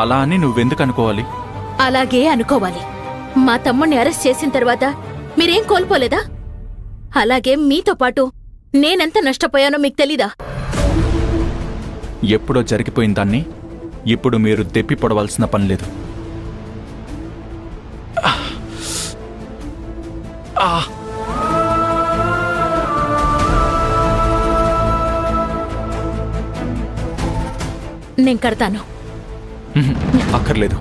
అలా అని నువ్వెందుకు అనుకోవాలి? అలాగే అనుకోవాలి. మా తమ్ముణ్ణి అరెస్ట్ చేసిన తర్వాత మీరేం కోల్పోలేదా? అలాగే మీతో పాటు నేనెంత నష్టపోయానో మీకు తెలీదా? ఎప్పుడో జరిగిపోయిన దాన్ని ఇప్పుడు మీరు దెప్పి పొడవలసిన పని లేదు. నేను కడతాను. అక్కర్లేదు.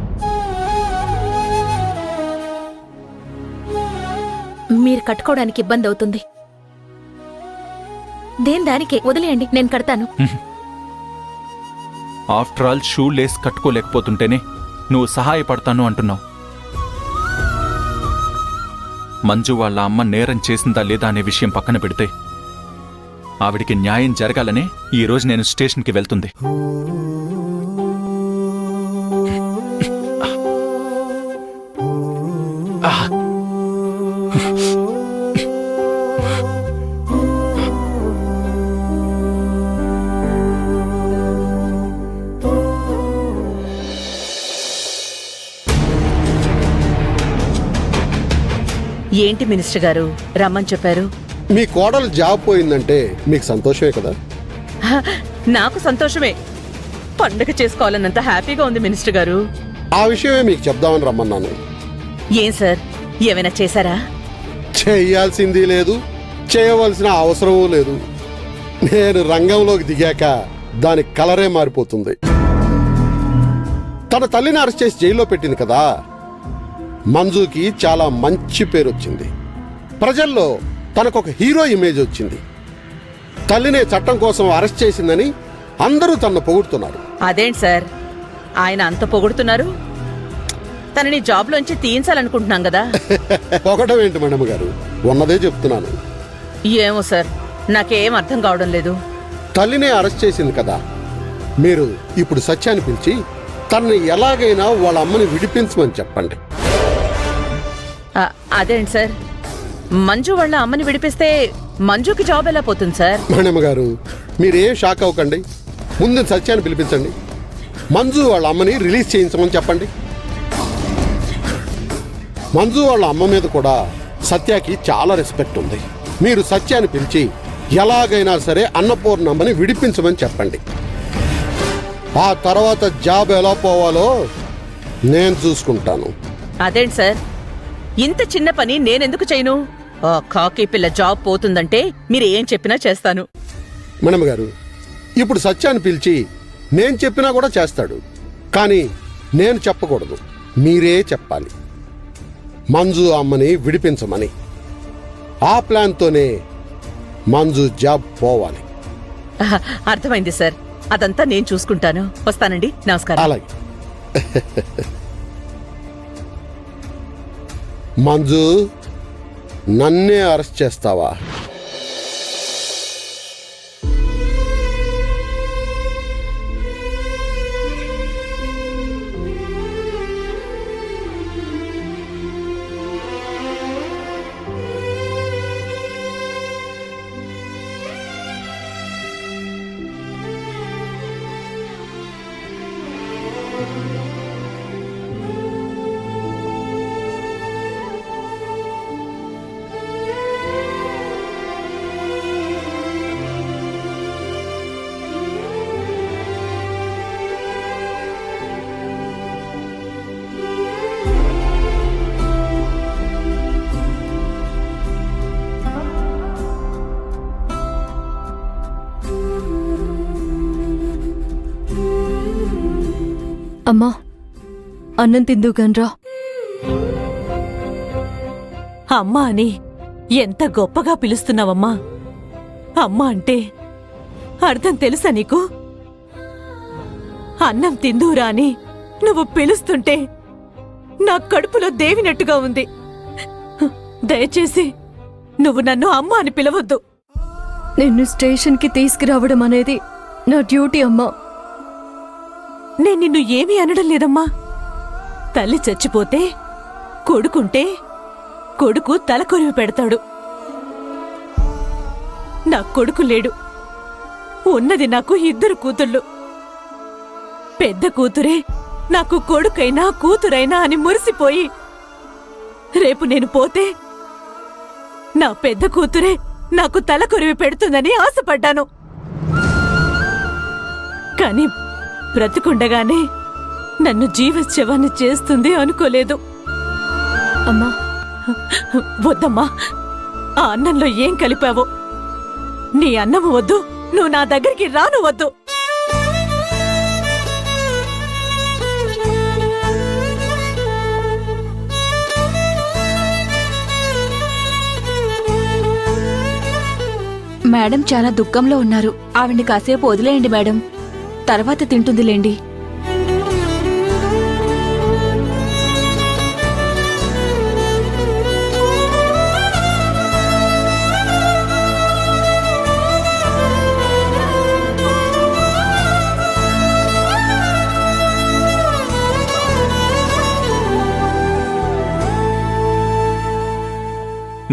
మీరు కట్టుకోవడానికి ఇబ్బంది అవుతుంది. దేని దానికే వదిలేయండి, నేను కడతాను. ఆఫ్టర్ ఆల్ షూ లేస్ కట్టుకోలేకపోతుంటేనే నువ్వు సహాయపడతాను అంటున్నావు. మంజు వాళ్ళ అమ్మ నేరం చేసిందా లేదా అనే విషయం పక్కన పెడితే ఆవిడికి న్యాయం జరగాలనే ఈరోజు నేను స్టేషన్కి వెళ్తుంది. ఏంటి మినిస్టర్ గారు రమ్మని చెప్పారు? మీ కోడలు జాబ్ పోయిందంటే మీకు సంతోషమే కదా? నాకు సంతోషమే. పండగ చేసుకోవాలన్నంత హ్యాపీగా ఉంది మినిస్టర్ గారు. ఆ విషయమే మీకు చెప్దామని రమ్మన్నాను. ఏం సార్, ఏమైనా చేశారా? చేయాల్సింది లేదు, చేయవలసిన అవసరమూ లేదు. నేను రంగంలోకి దిగాక దాని కలరే మారిపోతుంది. తన తల్లిని అరెస్ట్ చేసి జైల్లో పెట్టింది కదా, మంజుకి చాలా మంచి పేరు వచ్చింది. ప్రజల్లో తనకొక హీరో ఇమేజ్ వచ్చింది. తల్లినే చట్టం కోసం అరెస్ట్ చేసిందని అందరూ తనను పొగుడుతున్నారు. అదేంటి సార్ ఆయన అంత పొగుడుతున్నారు? తనని జాబ్లోంచి తీయించాలనుకుంటున్నాం కదా. పొగడం ఏంటి మేడం గారు, ఉన్నదే చెప్తున్నాను. ఏమో సార్, నాకేం అర్థం కావడం లేదు. తల్లినే అరెస్ట్ చేసింది కదా, మీరు ఇప్పుడు సత్యాన్ని పిలిచి తనని ఎలాగైనా వాళ్ళ అమ్మని విడిపించమని చెప్పండి. అదేంటి సార్, మంజు వాళ్ళ అమ్మని విడిపిస్తే మంజుకి జాబ్ ఎలా పోతుంది సార్? మేడం గారు మీరేం షాక్ అవ్వకండి. ముందు సత్యాన్ని పిలిపించండి, మంజు వాళ్ళ అమ్మని రిలీజ్ చేయించమని చెప్పండి. మంజు వాళ్ళ అమ్మ మీద కూడా సత్యాకి చాలా రెస్పెక్ట్ ఉంది. మీరు సత్యాన్ని పిలిచి ఎలాగైనా సరే అన్నపూర్ణమ్మని విడిపించమని చెప్పండి. ఆ తర్వాత జాబ్ ఎలా పోవాలో నేను చూసుకుంటాను. అదేంటి సార్, ఇంత చిన్న పని నేనెందుకు చేయను? ఆ కాకి పిల్ల జాబ్ పోతుందంటే మీరు ఏం చెప్పినా చేస్తాను. మేడం గారు ఇప్పుడు సత్యాన్ని పిలిచి నేను చెప్పినా కూడా చేస్తాడు, కానీ నేను చెప్పకూడదు, మీరే చెప్పాలి. మంజు అమ్మని విడిపించమని. ఆ ప్లాన్తోనే మంజు జాబ్ పోవాలి. అర్థమైంది సార్, అదంతా నేను చూసుకుంటాను. వస్తానండి, నమస్కారం. అలాగే. మంజు, నన్నే అరెస్ట్ చేస్తావా? అమ్మా, అన్నం తిందుగాన్రా. అమ్మా అని ఎంత గొప్పగా పిలుస్తున్నావమ్మా. అమ్మా అంటే అర్థం తెలుసా నీకు? అన్నం తిందురా అని నువ్వు పిలుస్తుంటే నా కడుపులో దేవినట్టుగా ఉంది. దయచేసి నువ్వు నన్ను అమ్మ అని పిలవద్దు. నిన్ను స్టేషన్కి తీసుకురావడం అనేది నా డ్యూటీ అమ్మా. నేను నిన్ను ఏమీ అనడం లేదమ్మా. తల్లి చచ్చిపోతే కొడుకుంటే కొడుకు తలకొరివి పెడతాడు. నా కొడుకు లేడు. ఉన్నది నాకు 2 కూతుళ్ళు. పెద్ద కూతురే నాకు కొడుకైనా కూతురైనా అని మురిసిపోయి రేపు నేను పోతే నా పెద్ద కూతురే నాకు తలకొరివి పెడుతుందని ఆశపడ్డాను. కాని బ్రతికుండగానే నన్ను జీవచ్ఛవాన్ని చేస్తుంది అనుకోలేదు. అమ్మా, వద్దమ్మా, ఆ అన్నంలో ఏం కలిపావో? నీ అన్నం వద్దు, నువ్వు నా దగ్గరికి రాను వద్దు. మేడం చాలా దుఃఖంలో ఉన్నారు. ఆవిడ్ని కాసేపు వదిలేయండి మేడం, తర్వాత తింటుందిలేండి.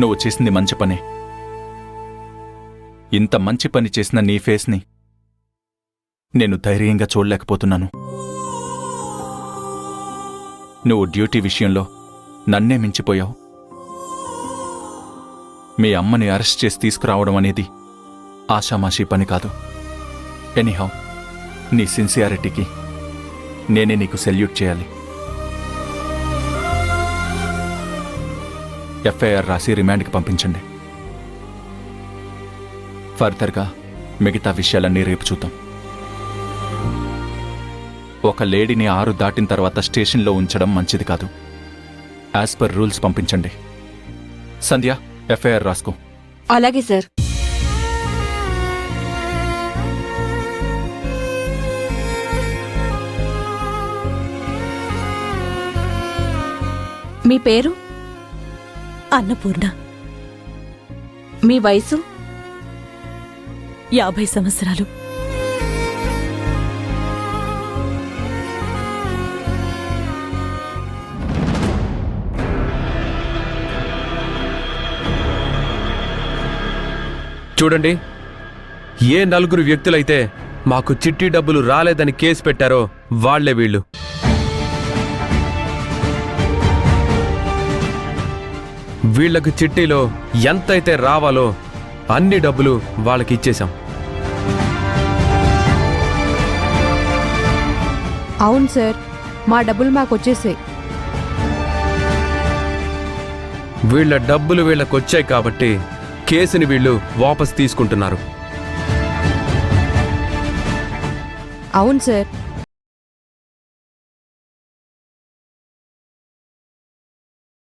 నువ్వు చేసింది మంచి పనే. ఇంత మంచి పని చేసిన నీ ఫేస్ని నేను ధైర్యంగా చూడలేకపోతున్నాను. నువ్వు డ్యూటీ విషయంలో నన్నే మించిపోయావు. మీ అమ్మని అరెస్ట్ చేసి తీసుకురావడం అనేది ఆషామాషీ పని కాదు. ఎనీహౌ, నీ సిన్సియారిటీకి నేనే నీకు సెల్యూట్ చేయాలి. ఎఫ్ఐఆర్ రాసి రిమాండ్కి పంపించండి. ఫర్దర్గా మిగతా విషయాలన్నీ రేపు చూద్దాం. ఒక లేడీని 6 దాటిన తర్వాత స్టేషన్లో ఉంచడం మంచిది కాదు. యాజ్ పర్ రూల్స్ పంపించండి. సంధ్య, ఎఫ్ఐఆర్ రాసుకో. అలాగే సార్. మీ పేరు? అన్నపూర్ణ. మీ వయసు? 50 సంవత్సరాలు. చూడండి, ఏ 4 వ్యక్తులైతే మాకు చిట్టి డబ్బులు రాలేదని కేసు పెట్టారో వాళ్లే వీళ్ళు. వీళ్లకు చిట్టీలో ఎంతైతే రావాలో అన్ని డబ్బులు వాళ్ళకి ఇచ్చేశాం. అవును సార్, మా డబ్బులు మాకు వచ్చేసాయి. వీళ్ల డబ్బులు వీళ్ళకొచ్చాయి కాబట్టి కేసుని వీళ్ళు వాపస్ తీసుకుంటున్నారు. అవును సార్,